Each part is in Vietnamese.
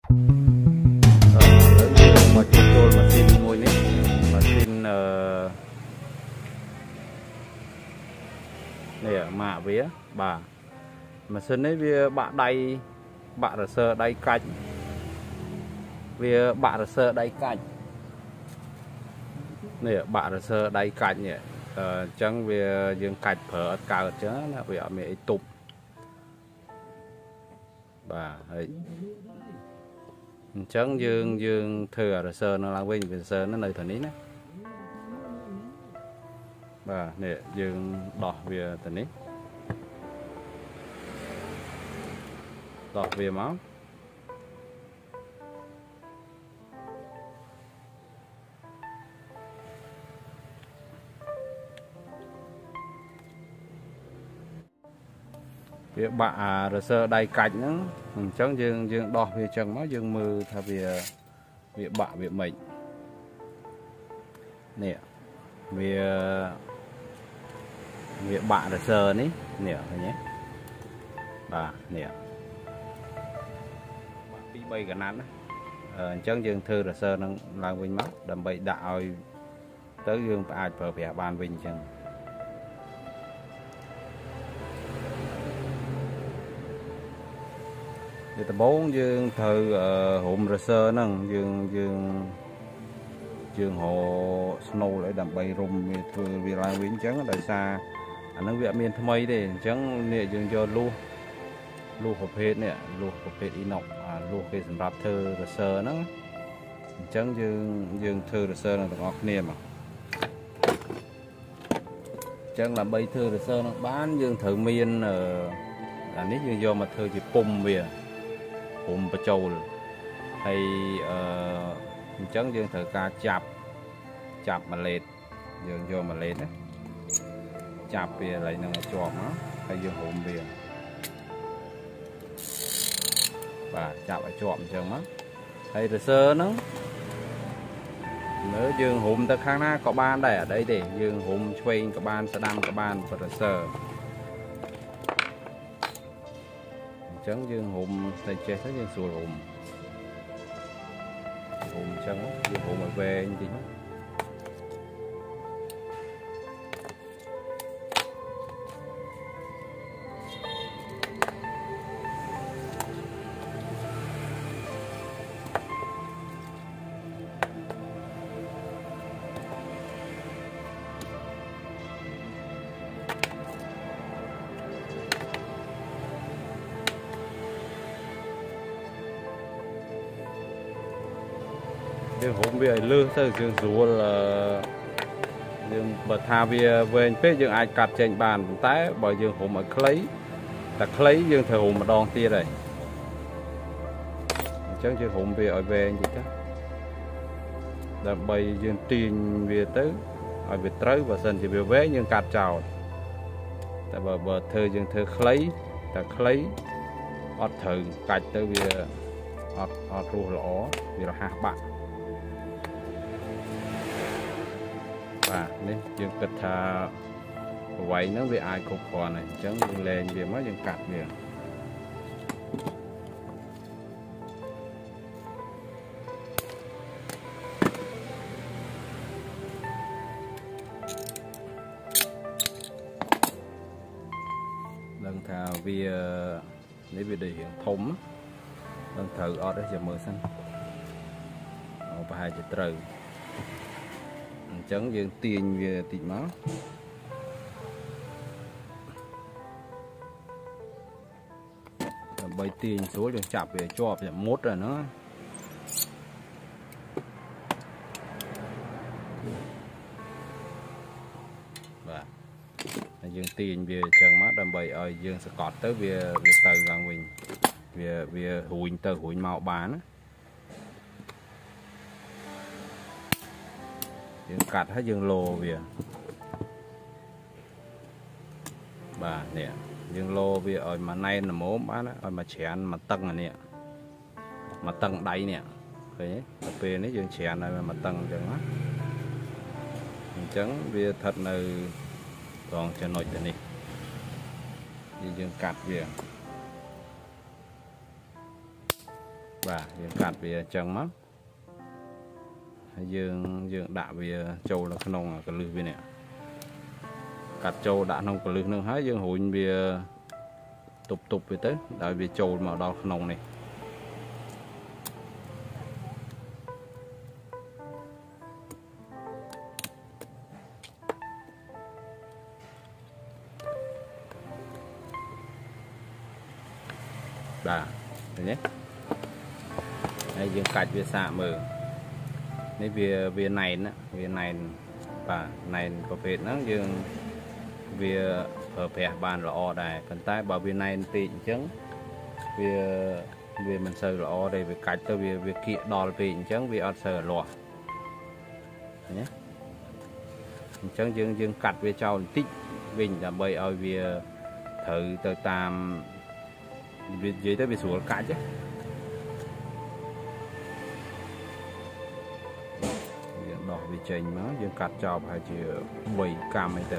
mà chúng tôi mà xin môi nít mà xin này mạ vía bà mà xin ấy vì bạn đây bạn ở sơ đây cạnh vì bạn ở sơ đây cạnh này bạn ở sơ đây cạnh nhỉ chẳng vì dương cạnh phở cao chứ là vì ở mẹ tục bà ấy chẳng dương thừa ở sơ nó là quên về sơ nó nơi thần ý nè bà nè dương đỏ về thần ý đỏ về máu việc bạ rồi sơ đầy cạnh nữa chẳng dương đỏ về chẳng máu dương mưa thay vì việc bạ việc mình nè việc bạ rồi sơ ní nè thôi nhé bà nè bị bay cả nắn chẳng dương thư rồi sơ nó làm vinh mắt đầm bay đạo tới dương ai phở vẻ bàn vinh chẳng thì ta bốn dương thư hụm rồi sơ nó dương hồ snow lại đầm bay rung vì làm vinh chẳng đời xa anh nói việc miền thay đây chẳng nè dương cho lu hộp hết nè lu hộp hết inox lu cái sản phẩm thư rồi sơ nó chẳng dương thư rồi sơ là ngọt niềm chẳng làm bay thư rồi sơ nó bán dương thử miên nếu dương do mà thư thì pum về pum và trâu hay chẳng dương thử ca chạp mà lệt dương do mà lên đấy chạp về lại nó chọn nó hay dương hụm về và chạp ở chọn chẳng mắt hay rồi sơ nó nếu dương hụm ta khang na có ban đây ở đây để dương hụm xoay có ban sẽ đăng có ban và rồi sơ chẳng dương hụm thầy chơi thấy dương sùa hụm chẳng dương hụm ở về như thế dương hụm về lư tới dương rùa là dương bật thà về phết dương ai cắt trên bàn tái bởi dương hụm ở lấy dương thời hụm mà đòn tia này chẳng dương hụm về gì đó là bởi dương tiền về tới ở về tới và sân chỉ về vé dương cắt chào tại bờ thơ dương thơ lấy ọt thử cạch tới về ọt rùa lỏ vì là hạt bạn và nên dương kịch thà vậy nó về ai cục còn này chẳng dương lên về mới dương cắt về lần thà vì để về để hiện thống lần thử ở đây giờ mưa xanh và hai chữ trời chẳng dương tiền về tịnh máu bay tiền số được chạp về cho về mốt rồi nó và dương tiền về chẳng mắt đầm bầy ở dương sẽ cọt tới về từ làng mình về hùi từ hùi màu bán dương cắt hết dương lô về bà nè dương lô về ở mà nay là mố bán ở mà chén mà tầng nè mà tầng đáy nè thế về đấy dương chén này mà tầng chẳng á trắng về thật là còn cho nội này dương cắt về và dương cắt về chân mắt dương đã về châu là nông cái lư bên này cắt châu đã nông cái lư nông hái dương hụi về tục về tới đại về châu mà đo nông này và nhé đây dương cạch về xạ mở đây về này và này có thể nó dương về ở phía bàn lọ đây phần tay bảo về này tịnh chứng về mình sờ lọ đây về cạch tới về kia đo về chứng về ở sờ lọ nhé chứng dương cạch về trâu tích bình là bởi ở về thử từ tam dưới tới bị xuống cả chứ đỏ bị chênh nó dương cắt cho phải chỉ 7 cam ấy từ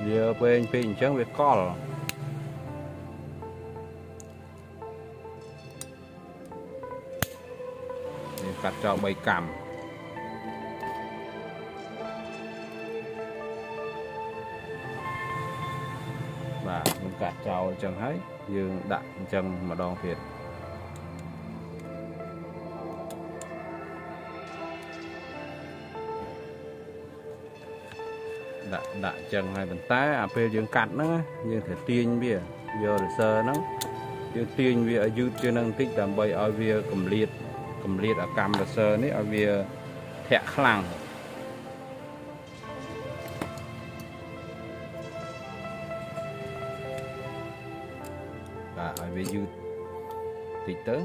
giờ bên pin chẳng việc call cắt cho 7 cam và mình cắt cho chân hết dương đặt chân mà đo việt đặt chân hai bàn tay à phê dương cắt nó dương thể tiên bia giờ để sơ nó dương tiên bia ở dưới chưa năng tích làm bay ở bia cầm liệt ở cam là sơ đấy ở bia thẹn khlang và ở bia dưới tích tới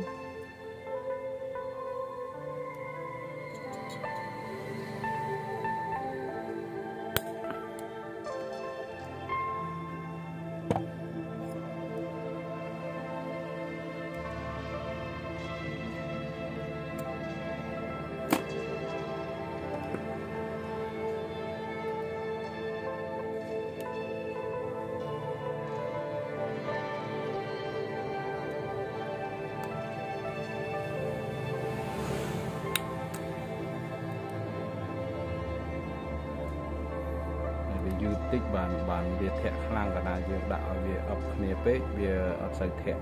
dư tích bàn việc thẹn khang cả là việc đạo việc ấp nề pé việc ấp sợi thẹn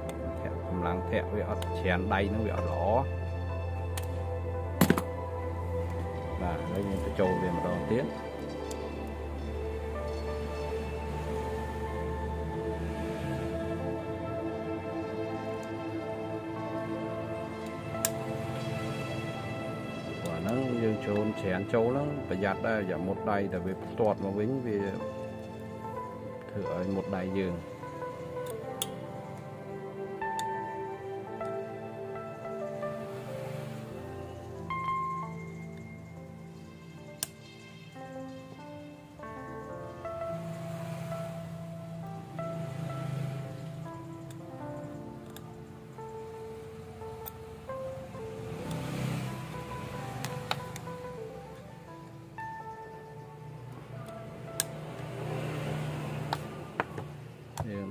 cầm lăng thẹn việc ấp chèn đầy nó việc ấp ló và lấy những cái trâu về một đầu tiên nó dương trốn chén trâu lắm phải giặt đây giảm một đầy tại vì toạt mà vĩnh vì thử một đầy giường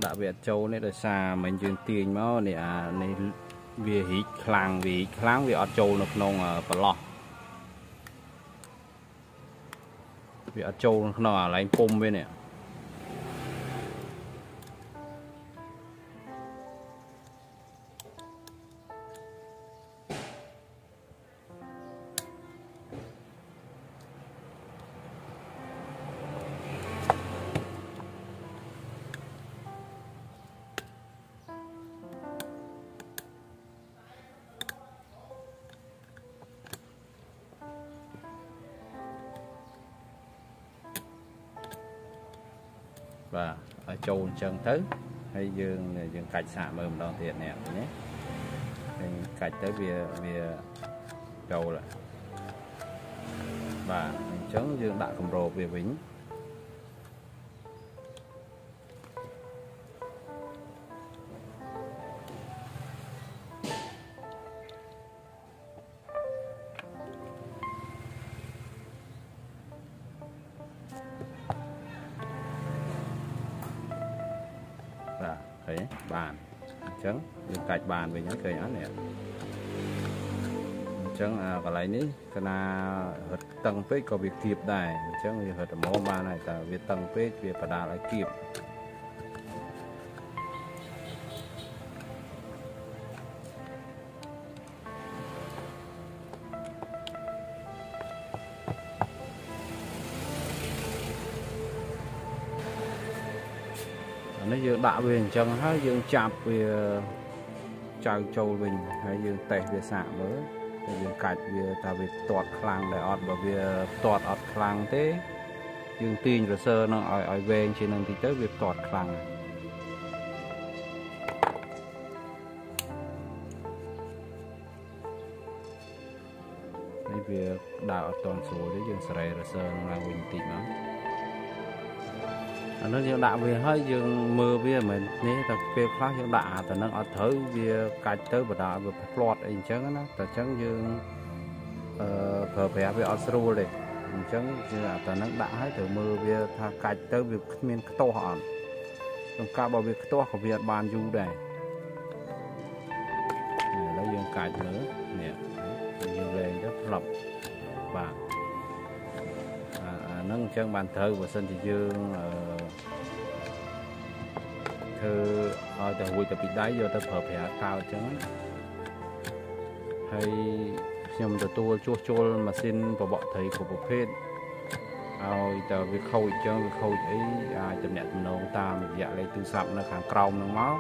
đã về châu này là xa mình chuyên tiền máu này này về hít khlang về ở châu nó nông phải lo về ở châu nó lấy pum bên này và ở châu chân tới hay dương cạch xả mầm đòn thiệt nè nhé cạch tới về châu lại và chấn dương đại cầm rồ về vĩnh thấy bàn trắng dương cạch bàn về nhắn cây án này trắng còn lại ní cái nào tầng phết có việc kịp này trắng thì hết món bàn này tại việc tầng phết việc phải đào lại kịp nó dương đã về chân hết dương chạp về chào châu bình hay dương tệ về sạ mới dương cạch về ta về toạt khang để ọt và về toạt ọt khang thế dương tin rồi sơ nó ở về chỉ nên thì tới việc toạt khang đây việc đào toàn số đấy dương sài rồi sơ nó là bình tĩnh lắm nó dương đạo về hơi dương mưa về mình nè tập về khác dương đạoแต่ nó ở thử về cạch tới bờ đảo về plot anh chăng nóแต่ chăng dương phở bè về ở sưu đây chăng dươngแต่ nó đạo hết từ mưa về tha cạch tới về miền to họ trong cả bảo về to của Việt bàn du đây lấy dương cạch nữa nè dương lên rất lộc và nâng chân bàn thơ của sân thì dương thơ từ vui từ bị đáy vô tới phở bè cao chứ hay nhầm từ tua chua chua mà xin vào bọn thầy của bộ phết ao từ việc khâu cho việc khâu ấy chậm nhẹ tầm nông ta mình dạ lấy tư sạm nó kháng còng nó máu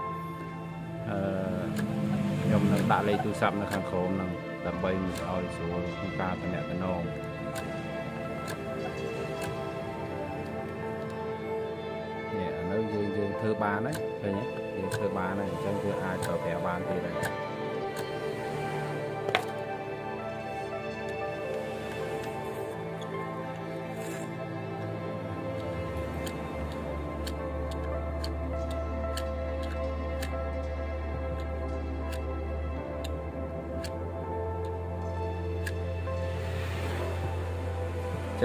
nhầm nó đã lấy tư sạm nó kháng khổ nó tầm bay mình ao xuống không ca chậm nhẹ tầm nông dương thơ ba đấy đây nhé dương thơ ba này chân vừa ai thở bè ban thì này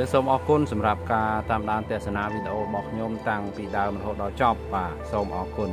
จะសូមអរគុណសម្រាប់ការតាមដានទស្សនាវីដេអូរបស់ខ្ញុំតាំងពីដើមរហូតដល់ចប់បាទសូមអរគុណ